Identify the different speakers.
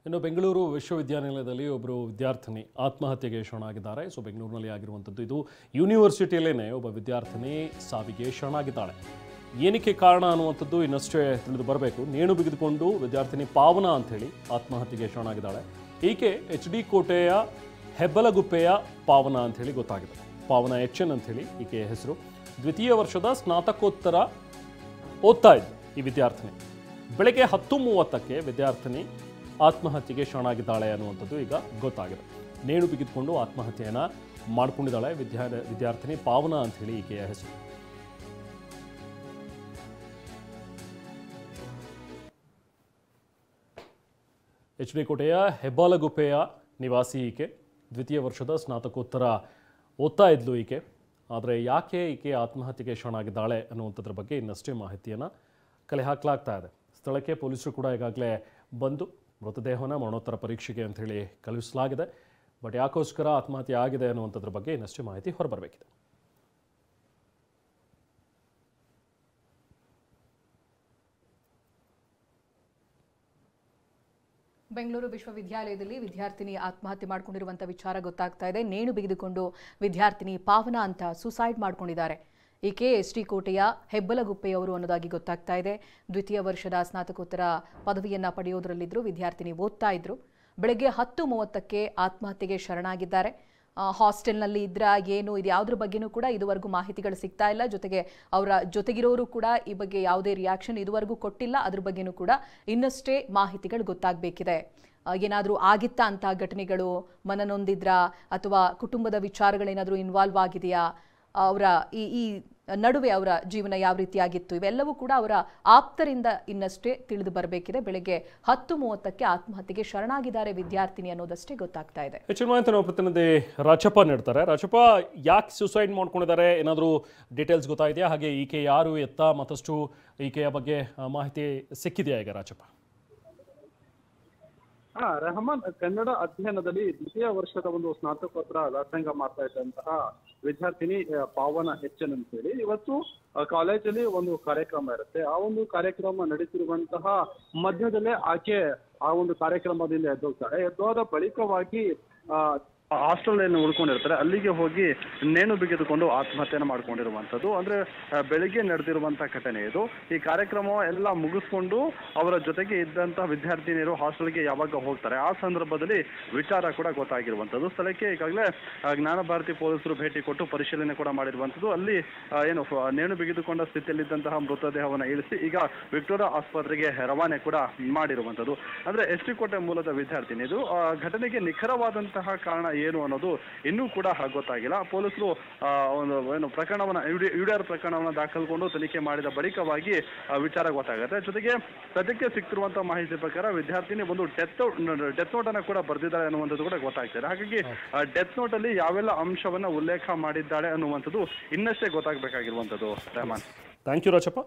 Speaker 1: ಇನ್ನು ಬೆಂಗಳೂರು ವಿಶ್ವವಿದ್ಯಾನಿಲಯದಲ್ಲಿ ಒಬ್ಬರು ವಿದ್ಯಾರ್ಥಿನಿ ಆತ್ಮಹತ್ಯೆಗೆ ಶರಣಾಗಿದ್ದಾರೆ. ಸೊ ಬೆಂಗಳೂರಿನಲ್ಲಿ ಆಗಿರುವಂಥದ್ದು ಇದು. ಯೂನಿವರ್ಸಿಟಿಯಲ್ಲೇ ಒಬ್ಬ ವಿದ್ಯಾರ್ಥಿನಿ ಸಾವಿಗೆ ಶರಣಾಗಿದ್ದಾಳೆ. ಏನಕ್ಕೆ ಕಾರಣ ಅನ್ನುವಂಥದ್ದು ಇನ್ನಷ್ಟೇ ತಿಳಿದು ಬರಬೇಕು. ನೇಣು ಬಿಗಿದುಕೊಂಡು ವಿದ್ಯಾರ್ಥಿನಿ ಪಾವನ ಅಂಥೇಳಿ ಆತ್ಮಹತ್ಯೆಗೆ ಶರಣಾಗಿದ್ದಾಳೆ. ಈಕೆ HD ಕೋಟೆಯ ಹೆಬ್ಬಲಗುಪ್ಪೆಯ ಪಾವನ ಅಂಥೇಳಿ ಗೊತ್ತಾಗಿದೆ. ಪಾವನ HN ಅಂಥೇಳಿ ಈಕೆಯ ಹೆಸರು. ದ್ವಿತೀಯ ವರ್ಷದ ಸ್ನಾತಕೋತ್ತರ ಓದ್ತಾ ಇದ್ದ ಈ ವಿದ್ಯಾರ್ಥಿನಿ ಬೆಳಗ್ಗೆ 10:30ಕ್ಕೆ ವಿದ್ಯಾರ್ಥಿನಿ ಆತ್ಮಹತ್ಯೆಗೆ ಶರಣಾಗಿದ್ದಾಳೆ ಅನ್ನುವಂಥದ್ದು ಈಗ ಗೊತ್ತಾಗಿದೆ. ನೇಣು ಬಿಗಿದುಕೊಂಡು ಆತ್ಮಹತ್ಯೆಯನ್ನು ಮಾಡಿಕೊಂಡಿದ್ದಾಳೆ ವಿದ್ಯಾರ್ಥಿನಿ ಪಾವನ ಅಂಥೇಳಿ ಈಕೆಯ ಹೆಸರು. HD ಕೋಟೆಯ ಹೆಬ್ಬಾಲಗುಪ್ಪೆಯ ನಿವಾಸಿ ಈಕೆ. ದ್ವಿತೀಯ ವರ್ಷದ ಸ್ನಾತಕೋತ್ತರ ಓದ್ತಾ ಇದ್ಲು ಈಕೆ. ಆದರೆ ಯಾಕೆ ಈಕೆ ಆತ್ಮಹತ್ಯೆಗೆ ಶರಣಾಗಿದ್ದಾಳೆ ಅನ್ನುವಂಥದ್ರ ಬಗ್ಗೆ ಇನ್ನಷ್ಟೇ ಮಾಹಿತಿಯನ್ನು ಕಲೆ ಹಾಕಲಾಗ್ತಾ ಇದೆ. ಸ್ಥಳಕ್ಕೆ ಪೊಲೀಸರು ಕೂಡ ಈಗಾಗಲೇ ಬಂದು ಮೃತದೇಹವನ್ನು ಮರಣೋತ್ತರ ಪರೀಕ್ಷೆಗೆ ಅಂಥೇಳಿ ಕಳುಹಿಸಲಾಗಿದೆ. ಬಟ್ ಯಾಕೋಸ್ಕರ ಆತ್ಮಹತ್ಯೆ ಆಗಿದೆ ಅನ್ನುವಂಥದ್ರ ಬಗ್ಗೆ ಇನ್ನಷ್ಟೇ ಮಾಹಿತಿ ಹೊರಬರಬೇಕಿದೆ.
Speaker 2: ಬೆಂಗಳೂರು ವಿಶ್ವವಿದ್ಯಾಲಯದಲ್ಲಿ ವಿದ್ಯಾರ್ಥಿನಿ ಆತ್ಮಹತ್ಯೆ ಮಾಡಿಕೊಂಡಿರುವಂಥ ವಿಚಾರ ಗೊತ್ತಾಗ್ತಾ ಇದೆ. ನೇಣು ಬಿಗಿದುಕೊಂಡು ವಿದ್ಯಾರ್ಥಿನಿ ಪಾವನ ಅಂತ ಸುಸೈಡ್ ಮಾಡ್ಕೊಂಡಿದ್ದಾರೆ. ಈಕೆ SD ಕೋಟೆಯ ಹೆಬ್ಬಲಗುಪ್ಪೆಯವರು ಅನ್ನೋದಾಗಿ ಗೊತ್ತಾಗ್ತಾ ಇದೆ. ದ್ವಿತೀಯ ವರ್ಷದ ಸ್ನಾತಕೋತ್ತರ ಪದವಿಯನ್ನು ಪಡೆಯೋದರಲ್ಲಿದ್ದರು. ವಿದ್ಯಾರ್ಥಿನಿ ಓದ್ತಾ ಇದ್ರು. ಬೆಳಗ್ಗೆ 10:30ಕ್ಕೆ ಆತ್ಮಹತ್ಯೆಗೆ ಶರಣಾಗಿದ್ದಾರೆ. ಹಾಸ್ಟೆಲ್ನಲ್ಲಿ ಇದ್ರ ಏನು ಇದು ಯಾವುದ್ರ ಬಗ್ಗೆನೂ ಕೂಡ ಇದುವರೆಗೂ ಮಾಹಿತಿಗಳು ಸಿಗ್ತಾ ಇಲ್ಲ. ಜೊತೆಗೆ ಅವರ ಜೊತೆಗಿರೋರು ಕೂಡ ಈ ಬಗ್ಗೆ ಯಾವುದೇ ರಿಯಾಕ್ಷನ್ ಇದುವರೆಗೂ ಕೊಟ್ಟಿಲ್ಲ. ಅದ್ರ ಬಗ್ಗೆನೂ ಕೂಡ ಇನ್ನಷ್ಟೇ ಮಾಹಿತಿಗಳು ಗೊತ್ತಾಗಬೇಕಿದೆ. ಏನಾದರೂ ಆಗಿತ್ತಾ ಅಂತ ಘಟನೆಗಳು, ಮನನೊಂದಿದ್ರ ಅಥವಾ ಕುಟುಂಬದ ವಿಚಾರಗಳೇನಾದರೂ ಇನ್ವಾಲ್ವ್ ಆಗಿದೆಯಾ, ಅವರ ಈ ನಡುವೆ ಅವರ ಜೀವನ ಯಾವ ರೀತಿಯಾಗಿತ್ತು, ಇವೆಲ್ಲವೂ ಕೂಡ ಅವರ ಆಪ್ತರಿಂದ ಇನ್ನಷ್ಟೇ ತಿಳಿದು ಬರಬೇಕಿದೆ. ಬೆಳಗ್ಗೆ 10:30ಕ್ಕೆ ಆತ್ಮಹತ್ಯೆಗೆ ಶರಣಾಗಿದ್ದಾರೆ ವಿದ್ಯಾರ್ಥಿನಿ ಅನ್ನೋದಷ್ಟೇ ಗೊತ್ತಾಗ್ತಾ ಇದೆ.
Speaker 1: ಹೆಚ್ಚಿನ ಮಾಹಿತಿ ನಾವು ಪ್ರತಿನಿಧಿ ರಾಜಪ್ಪ ನೀಡ್ತಾರೆ. ರಾಜಪ್ಪ, ಯಾಕೆ ಸುಸೈಡ್ ಮಾಡ್ಕೊಂಡಿದ್ದಾರೆ, ಏನಾದರೂ ಡೀಟೇಲ್ಸ್ ಗೊತ್ತಾಗಿದೆಯಾ? ಹಾಗೆ ಈಕೆ ಯಾರು, ಎತ್ತ, ಮತ್ತಷ್ಟು ಈಕೆಯ ಬಗ್ಗೆ ಮಾಹಿತಿ ಸಿಕ್ಕಿದೆಯಾ ಈಗ ರಾಜಪ್ಪ?
Speaker 3: ರೆಹಮಾನ್ ಕನ್ನಡ ಅಧ್ಯಯನದಲ್ಲಿ ದ್ವಿತೀಯ ವರ್ಷದ ಒಂದು ಸ್ನಾತಕೋತ್ತರ ವ್ಯಾಸಂಗ ಮಾಡ್ತಾ ಇದ್ದಂತಹ ವಿದ್ಯಾರ್ಥಿನಿ ಪಾವನ HN ಅಂತ ಹೇಳಿ ಇವತ್ತು ಕಾಲೇಜಲ್ಲಿ ಒಂದು ಕಾರ್ಯಕ್ರಮ ಇರುತ್ತೆ. ಆ ಒಂದು ಕಾರ್ಯಕ್ರಮ ನಡೀತಿರುವಂತಹ ಮಧ್ಯದಲ್ಲೇ ಆಕೆ ಆ ಒಂದು ಕಾರ್ಯಕ್ರಮದಿಂದ ಎದ್ದೋಗ್ತಾಳೆ. ಎದ್ದೋದ ಬಳಿಕವಾಗಿ ಹಾಸ್ಟೆಲ್ ಏನು ಉಳ್ಕೊಂಡಿರ್ತಾರೆ ಅಲ್ಲಿಗೆ ಹೋಗಿ ನೇಣು ಬಿಗಿದುಕೊಂಡು ಆತ್ಮಹತ್ಯೆಯನ್ನು ಮಾಡ್ಕೊಂಡಿರುವಂಥದ್ದು. ಅಂದ್ರೆ ಬೆಳಿಗ್ಗೆ ನಡೆದಿರುವಂತಹ ಘಟನೆ ಇದು. ಈ ಕಾರ್ಯಕ್ರಮ ಎಲ್ಲ ಮುಗಿಸ್ಕೊಂಡು ಅವರ ಜೊತೆಗೆ ಇದ್ದಂತಹ ವಿದ್ಯಾರ್ಥಿನಿಯರು ಹಾಸ್ಟೆಲ್ಗೆ ಯಾವಾಗ ಹೋಗ್ತಾರೆ ಆ ಸಂದರ್ಭದಲ್ಲಿ ವಿಚಾರ ಕೂಡ ಗೊತ್ತಾಗಿರುವಂಥದ್ದು. ಸ್ಥಳಕ್ಕೆ ಈಗಾಗಲೇ ಜ್ಞಾನ ಭಾರತಿ ಪೊಲೀಸರು ಭೇಟಿ ಕೊಟ್ಟು ಪರಿಶೀಲನೆ ಕೂಡ ಮಾಡಿರುವಂಥದ್ದು. ಅಲ್ಲಿ ಏನು ನೇಣು ಬಿಗಿದುಕೊಂಡ ಸ್ಥಿತಿಯಲ್ಲಿದ್ದಂತಹ ಮೃತದೇಹವನ್ನು ಇಳಿಸಿ ಈಗ ವಿಕ್ಟೋರಿಯಾ ಆಸ್ಪತ್ರೆಗೆ ರವಾನೆ ಕೂಡ ಮಾಡಿರುವಂಥದ್ದು. ಅಂದ್ರೆ SD ಕೋಟೆ ಮೂಲದ ವಿದ್ಯಾರ್ಥಿನಿ ಇದು. ಘಟನೆಗೆ ನಿಖರವಾದಂತಹ ಕಾರಣ ಏನು ಅನ್ನೋದು ಇನ್ನೂ ಕೂಡ ಗೊತ್ತಾಗಿಲ್ಲ. ಪೊಲೀಸರು ಒಂದು ಏನು ಪ್ರಕರಣವನ್ನ UDR ಪ್ರಕರಣವನ್ನ ದಾಖಲಿಸಿಕೊಂಡು ತನಿಖೆ ಮಾಡಿದ ಬಳಿಕವಾಗಿ ವಿಚಾರ ಗೊತ್ತಾಗುತ್ತೆ. ಜೊತೆಗೆ ಸದ್ಯಕ್ಕೆ ಸಿಕ್ತಿರುವಂತಹ ಮಾಹಿತಿ ಪ್ರಕಾರ ವಿದ್ಯಾರ್ಥಿನಿ ಒಂದು ಡೆತ್ ನೋಟ್ ಅನ್ನ ಕೂಡ ಬರೆದಿದ್ದಾಳೆ ಅನ್ನುವಂಥದ್ದು ಕೂಡ ಗೊತ್ತಾಗ್ತಿದೆ. ಹಾಗಾಗಿ ಡೆತ್ ನೋಟ್ ಅಲ್ಲಿ ಯಾವೆಲ್ಲ ಅಂಶವನ್ನ ಉಲ್ಲೇಖ ಮಾಡಿದ್ದಾಳೆ ಅನ್ನುವಂಥದ್ದು ಇನ್ನಷ್ಟೇ ಗೊತ್ತಾಗಬೇಕಾಗಿರುವಂಥದ್ದು. Rehman,
Speaker 1: thank you Rajappa.